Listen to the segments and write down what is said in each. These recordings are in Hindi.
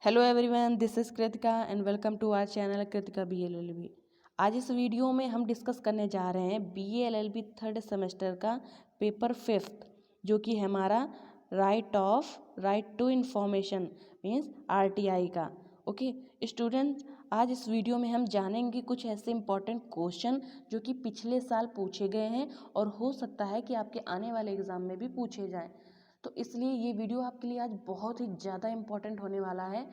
Hello everyone, this is Kritika and welcome to our channel Kritika BLLB। आज इस वीडियो में हम डिस्कस करने जा रहे हैं BLLB थर्ड सेमेस्टर का पेपर फिफ्थ, जो कि हमारा right to information means RTI का। ओके स्टूडेंट्स, आज इस वीडियो में हम जानेंगे कुछ ऐसे इंपॉर्टेंट क्वेश्चन जो कि पिछले साल पूछे गए हैं और हो सकता है कि आपके आने वाले एग्ज़ाम में भी पूछे जाएं। तो इसलिए ये वीडियो आपके लिए आज बहुत ही ज़्यादा इम्पॉर्टेंट होने वाला है।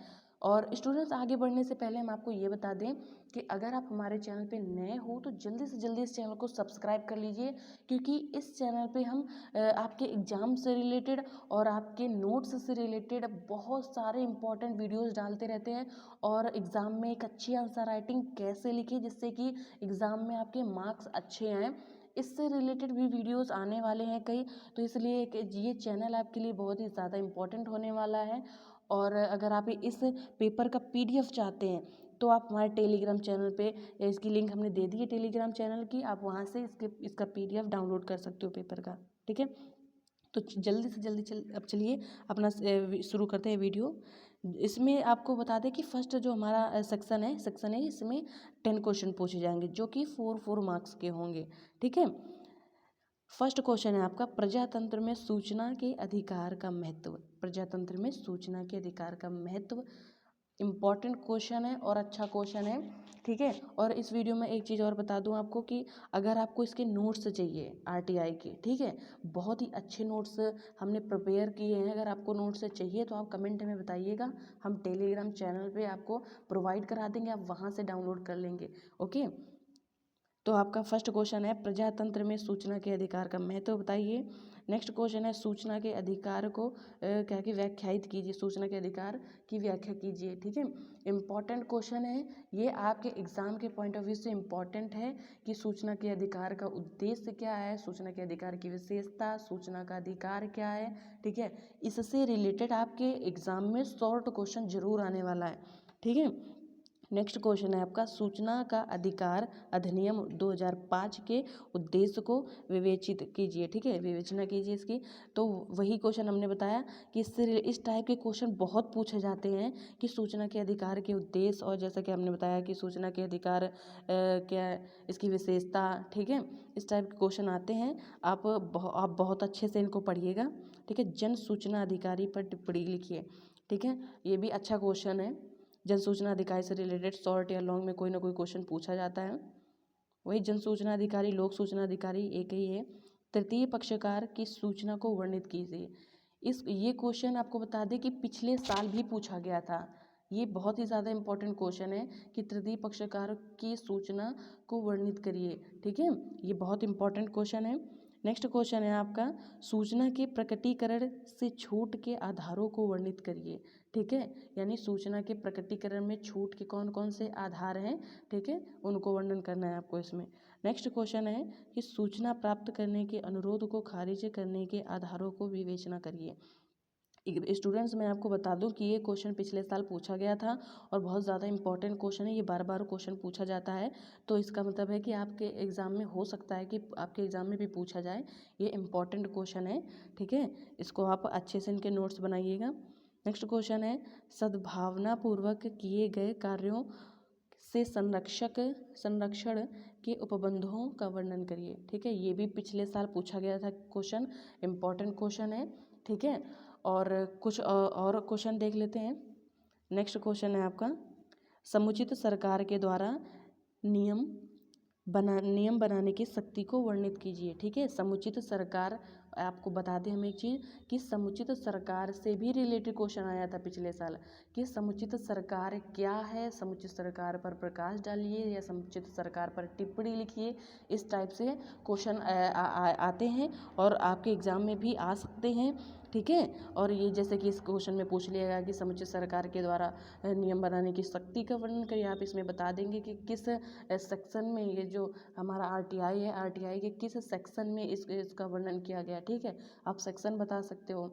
और स्टूडेंट्स, आगे बढ़ने से पहले हम आपको ये बता दें कि अगर आप हमारे चैनल पे नए हो तो जल्दी से जल्दी इस चैनल को सब्सक्राइब कर लीजिए, क्योंकि इस चैनल पे हम आपके एग्ज़ाम से रिलेटेड और आपके नोट्स से रिलेटेड बहुत सारे इंपॉर्टेंट वीडियोस डालते रहते हैं। और एग्ज़ाम में एक अच्छी आंसर राइटिंग कैसे लिखें जिससे कि एग्ज़ाम में आपके मार्क्स अच्छे आएँ, इससे रिलेटेड भी वीडियोस आने वाले हैं कई। तो इसलिए ये चैनल आपके लिए बहुत ही ज़्यादा इम्पोर्टेंट होने वाला है। और अगर आप इस पेपर का PDF चाहते हैं तो आप हमारे टेलीग्राम चैनल पे, इसकी लिंक हमने दे दी है टेलीग्राम चैनल की, आप वहाँ से इसका PDF डाउनलोड कर सकते हो पेपर का। ठीक है, तो जल्दी से जल्दी अब चलिए अपना शुरू करते हैं वीडियो। इसमें आपको बता दें कि फर्स्ट जो हमारा सेक्शन है इसमें 10 क्वेश्चन पूछे जाएंगे जो कि 4 मार्क्स के होंगे। ठीक है, फर्स्ट क्वेश्चन है आपका, प्रजातंत्र में सूचना के अधिकार का महत्व। प्रजातंत्र में सूचना के अधिकार का महत्व इम्पॉर्टेंट क्वेश्चन है और अच्छा क्वेश्चन है। ठीक है, और इस वीडियो में एक चीज़ और बता दूं आपको कि अगर आपको इसके नोट्स चाहिए RTI के, ठीक है, बहुत ही अच्छे नोट्स हमने प्रिपेयर किए हैं। अगर आपको नोट्स चाहिए तो आप कमेंट में बताइएगा, हम टेलीग्राम चैनल पे आपको प्रोवाइड करा देंगे, आप वहाँ से डाउनलोड कर लेंगे। ओके, तो आपका फर्स्ट क्वेश्चन है, प्रजातंत्र में सूचना के अधिकार का महत्व बताइए। नेक्स्ट क्वेश्चन है, सूचना के अधिकार को क्या कि व्याख्यायित कीजिए, सूचना के अधिकार की व्याख्या कीजिए। ठीक है, इम्पॉर्टेंट क्वेश्चन है ये, आपके एग्जाम के पॉइंट ऑफ व्यू से इम्पॉर्टेंट है कि सूचना के अधिकार का उद्देश्य क्या है, सूचना के अधिकार की विशेषता, सूचना का अधिकार क्या है। ठीक है, इससे रिलेटेड आपके एग्जाम में शॉर्ट क्वेश्चन जरूर आने वाला है। ठीक है, नेक्स्ट क्वेश्चन है आपका, सूचना का अधिकार अधिनियम 2005 के उद्देश्य को विवेचित कीजिए। ठीक है, विवेचना कीजिए इसकी। तो वही क्वेश्चन हमने बताया कि इससे इस टाइप के क्वेश्चन बहुत पूछे जाते हैं कि सूचना के अधिकार के उद्देश्य, और जैसा कि हमने बताया कि सूचना के अधिकार क्या है, इसकी विशेषता। ठीक है, इस टाइप के क्वेश्चन आते हैं। आप बहुत अच्छे से इनको पढ़िएगा। ठीक है, जन सूचना अधिकारी पर टिप्पणी लिखिए। ठीक है, ये भी अच्छा क्वेश्चन है। जन सूचना अधिकारी से रिलेटेड शॉर्ट या लॉन्ग में कोई ना कोई क्वेश्चन पूछा जाता है। वही जन सूचना अधिकारी, लोक सूचना अधिकारी एक ही है। तृतीय पक्षकार की सूचना को वर्णित कीजिए। ये क्वेश्चन आपको बता दें कि पिछले साल भी पूछा गया था। ये बहुत ही ज़्यादा इंपॉर्टेंट क्वेश्चन है कि तृतीय पक्षकार की सूचना को वर्णित करिए। ठीक है, ये बहुत इंपॉर्टेंट क्वेश्चन है। नेक्स्ट क्वेश्चन है आपका, सूचना के प्रकटीकरण से छूट के आधारों को वर्णित करिए। ठीक है, यानी सूचना के प्रकटीकरण में छूट के कौन कौन से आधार हैं, ठीक है, उनको वर्णन करना है आपको इसमें। नेक्स्ट क्वेश्चन है कि सूचना प्राप्त करने के अनुरोध को खारिज करने के आधारों को विवेचना करिए। स्टूडेंट्स, मैं आपको बता दूं कि ये क्वेश्चन पिछले साल पूछा गया था और बहुत ज़्यादा इंपॉर्टेंट क्वेश्चन है। ये बार बार क्वेश्चन पूछा जाता है, तो इसका मतलब है कि आपके एग्ज़ाम में हो सकता है कि आपके एग्ज़ाम में भी पूछा जाए। ये इंपॉर्टेंट क्वेश्चन है। ठीक है, इसको आप अच्छे से इनके नोट्स बनाइएगा। नेक्स्ट क्वेश्चन है, सद्भावनापूर्वक किए गए कार्यों से संरक्षण के उपबंधों का वर्णन करिए। ठीक है, ये भी पिछले साल पूछा गया था क्वेश्चन, इंपॉर्टेंट क्वेश्चन है। ठीक है, और कुछ और क्वेश्चन देख लेते हैं। नेक्स्ट क्वेश्चन है आपका, समुचित सरकार के द्वारा नियम बनाने की शक्ति को वर्णित कीजिए। ठीक है, समुचित सरकार, आपको बता दें हम एक चीज़ कि समुचित सरकार से भी रिलेटेड क्वेश्चन आया था पिछले साल कि समुचित सरकार क्या है, समुचित सरकार पर प्रकाश डालिए या समुचित सरकार पर टिप्पणी लिखिए। इस टाइप से क्वेश्चन आते हैं और आपके एग्ज़ाम में भी आ सकते हैं। ठीक है, और ये जैसे कि इस क्वेश्चन में पूछ लिया गया कि समुचित सरकार के द्वारा नियम बनाने की शक्ति का वर्णन करिए। आप इसमें बता देंगे कि किस सेक्शन में, ये जो हमारा RTI है, RTI के किस सेक्शन में इसका वर्णन किया गया। ठीक है, आप सेक्शन बता सकते हो।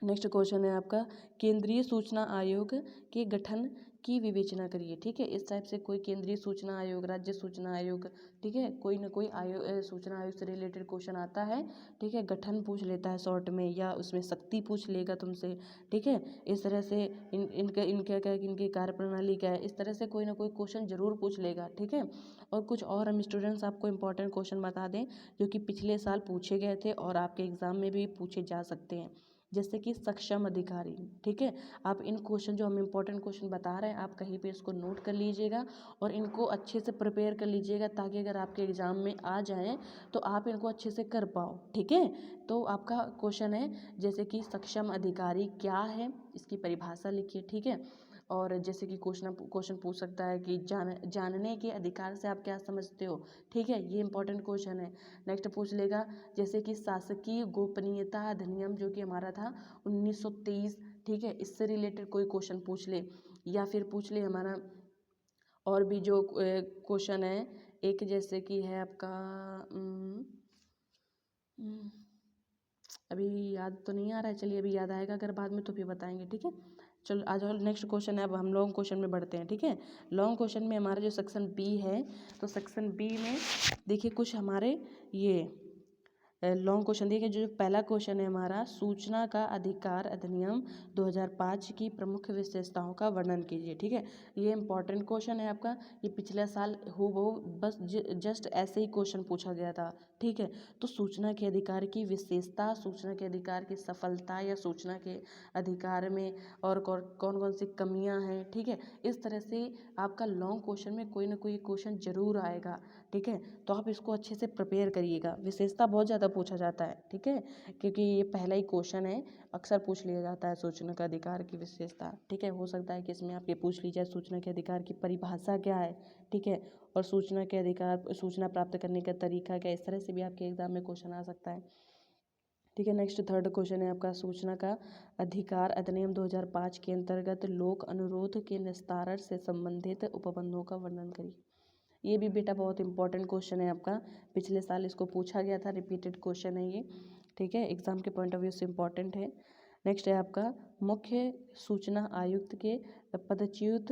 नेक्स्ट क्वेश्चन है आपका, केंद्रीय सूचना आयोग के गठन की विवेचना करिए। ठीक है, इस टाइप से कोई केंद्रीय सूचना आयोग, राज्य सूचना आयोग, ठीक है, कोई ना कोई सूचना आयोग से रिलेटेड क्वेश्चन आता है। ठीक है, गठन पूछ लेता है शॉर्ट में, या उसमें शक्ति पूछ लेगा तुमसे। ठीक है, इस तरह से इनका क्या, इनकी कार्यप्रणाली क्या है, इस तरह से कोई ना कोई क्वेश्चन जरूर पूछ लेगा। ठीक है, और कुछ और हम स्टूडेंट्स आपको इंपॉर्टेंट क्वेश्चन बता दें जो कि पिछले साल पूछे गए थे और आपके एग्जाम में भी पूछे जा सकते हैं, जैसे कि सक्षम अधिकारी। ठीक है, आप इन क्वेश्चन जो हम इंपॉर्टेंट क्वेश्चन बता रहे हैं, आप कहीं पे इसको नोट कर लीजिएगा और इनको अच्छे से प्रिपेयर कर लीजिएगा, ताकि अगर आपके एग्ज़ाम में आ जाएं तो आप इनको अच्छे से कर पाओ। ठीक है, तो आपका क्वेश्चन है जैसे कि सक्षम अधिकारी क्या है, इसकी परिभाषा लिखिए। ठीक है, और जैसे कि क्वेश्चन पूछ सकता है कि जानने के अधिकार से आप क्या समझते हो। ठीक है, ये इंपॉर्टेंट क्वेश्चन है। नेक्स्ट पूछ लेगा जैसे कि शासकीय गोपनीयता अधिनियम जो कि हमारा था 1923। ठीक है, इससे रिलेटेड कोई क्वेश्चन पूछ ले, या फिर पूछ ले हमारा और भी जो क्वेश्चन है, एक जैसे कि है आपका अभी याद तो नहीं आ रहा है, चलिए अभी याद आएगा अगर बाद में तो फिर बताएंगे। ठीक है, चलो आ जाओ नेक्स्ट क्वेश्चन है। अब हम लॉन्ग क्वेश्चन में बढ़ते हैं। ठीक है, लॉन्ग क्वेश्चन में हमारा जो सेक्शन बी है, तो सेक्शन बी में देखिए कुछ हमारे ये लॉन्ग क्वेश्चन देखिए। जो पहला क्वेश्चन है हमारा, सूचना का अधिकार अधिनियम 2005 की प्रमुख विशेषताओं का वर्णन कीजिए। ठीक है, ये इंपॉर्टेंट क्वेश्चन है आपका, ये पिछले साल हूबहू बस जस्ट ऐसे ही क्वेश्चन पूछा गया था। ठीक है, तो सूचना के अधिकार की विशेषता, सूचना के अधिकार की सफलता, या सूचना के अधिकार में और कौन कौन सी कमियां हैं। ठीक है, इस तरह से आपका लॉन्ग क्वेश्चन में कोई ना कोई क्वेश्चन जरूर आएगा। ठीक है, तो आप इसको अच्छे से प्रिपेयर करिएगा। विशेषता बहुत ज़्यादा पूछा जाता है। ठीक है, क्योंकि ये पहला ही क्वेश्चन है, अक्सर पूछ लिया जाता है सूचना का अधिकार की विशेषता। ठीक है, हो सकता है कि इसमें आपके पूछ ली जाए सूचना के अधिकार की परिभाषा क्या है। ठीक है, और सूचना के अधिकार, सूचना प्राप्त करने का तरीका क्या, इस तरह से भी आपके एग्जाम में क्वेश्चन आ सकता है। ठीक है, नेक्स्ट थर्ड क्वेश्चन है आपका, सूचना का अधिकार अधिनियम 2005 के अंतर्गत लोक अनुरोध के निस्तारण से संबंधित उपबंधों का वर्णन करिए। ये भी बेटा बहुत इंपॉर्टेंट क्वेश्चन है आपका, पिछले साल इसको पूछा गया था, रिपीटेड क्वेश्चन है ये। ठीक है, एग्जाम के पॉइंट ऑफ व्यू से इंपॉर्टेंट है। नेक्स्ट है आपका, मुख्य सूचना आयुक्त के पदच्युत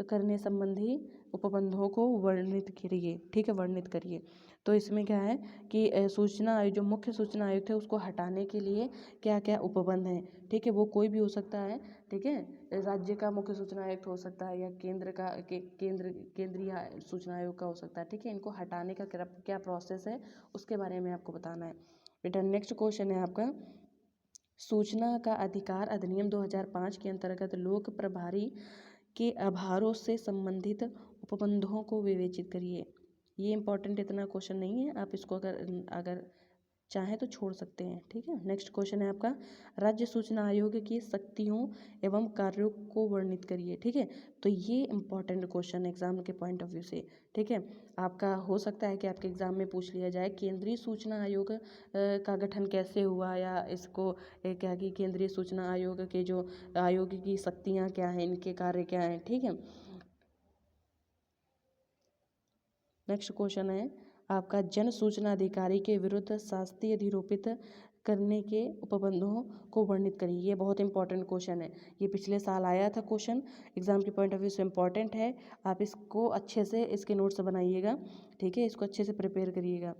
करने संबंधी उपबंधों को वर्णित करिए। ठीक है, वर्णित करिए। तो इसमें क्या है कि सूचना आयुक्त, जो मुख्य सूचना आयुक्त है, उसको हटाने के लिए क्या क्या उपबंध हैं। ठीक है, वो कोई भी हो सकता है। ठीक है, राज्य का मुख्य सूचना आयुक्त हो सकता है, या केंद्र का केंद्रीय सूचना आयोग का हो सकता है। ठीक है, इनको हटाने का क्या प्रोसेस है, उसके बारे में आपको बताना है बेटा। नेक्स्ट क्वेश्चन है आपका, सूचना का अधिकार अधिनियम 2005 के अंतर्गत लोक प्रभारी के आभारों से संबंधित उपबंधों को विवेचित करिए। ये इंपॉर्टेंट इतना क्वेश्चन नहीं है, आप इसको अगर चाहें तो छोड़ सकते हैं। ठीक है, नेक्स्ट क्वेश्चन है आपका, राज्य सूचना आयोग की शक्तियों एवं कार्यों को वर्णित करिए। ठीक है, तो ये इंपॉर्टेंट क्वेश्चन एग्जाम के पॉइंट ऑफ व्यू से। ठीक है, आपका हो सकता है कि आपके एग्जाम में पूछ लिया जाए केंद्रीय सूचना आयोग का गठन कैसे हुआ, या इसको क्या कि केंद्रीय सूचना आयोग के जो आयोग की शक्तियाँ क्या हैं, इनके कार्य क्या हैं। ठीक है, नेक्स्ट क्वेश्चन है आपका, जन सूचना अधिकारी के विरुद्ध शास्ति अधिरोपित करने के उपबंधों को वर्णित करिए। ये बहुत इंपॉर्टेंट क्वेश्चन है, ये पिछले साल आया था क्वेश्चन, एग्जाम के पॉइंट ऑफ व्यू से इंपॉर्टेंट है। आप इसको अच्छे से इसके नोट्स बनाइएगा। ठीक है, इसको अच्छे से प्रिपेयर करिएगा।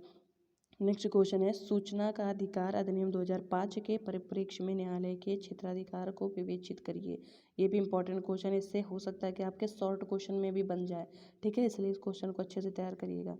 नेक्स्ट क्वेश्चन है, सूचना का अधिकार अधिनियम 2005 के परिप्रेक्ष्य में न्यायालय के क्षेत्राधिकार को विवेचित करिए। ये भी इंपॉर्टेंट क्वेश्चन है, इससे हो सकता है कि आपके शॉर्ट क्वेश्चन में भी बन जाए। ठीक है, इसलिए इस क्वेश्चन को अच्छे से तैयार करिएगा।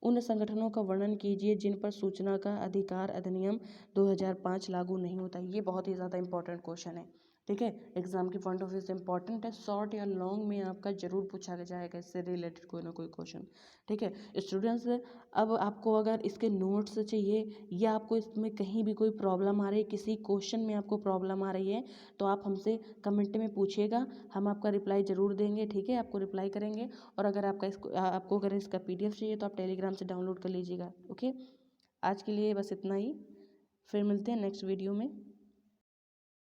उन संगठनों का वर्णन कीजिए जिन पर सूचना का अधिकार अधिनियम 2005 लागू नहीं होता। ये बहुत ही ज़्यादा इंपॉर्टेंट क्वेश्चन है। ठीक है, एग्जाम के पॉइंट ऑफ व्यू से इंपॉर्टेंट है, शॉर्ट या लॉन्ग में आपका जरूर पूछा जाएगा इससे रिलेटेड कोई ना कोई क्वेश्चन। ठीक है स्टूडेंट्स, अब आपको अगर इसके नोट्स चाहिए, या आपको इसमें कहीं भी कोई प्रॉब्लम आ रही है, किसी क्वेश्चन में आपको प्रॉब्लम आ रही है, तो आप हमसे कमेंट में पूछिएगा, हम आपका रिप्लाई ज़रूर देंगे। ठीक है, आपको रिप्लाई करेंगे। और अगर आपको अगर इसका PDF चाहिए तो आप टेलीग्राम से डाउनलोड कर लीजिएगा। ओके, आज के लिए बस इतना ही, फिर मिलते हैं नेक्स्ट वीडियो में।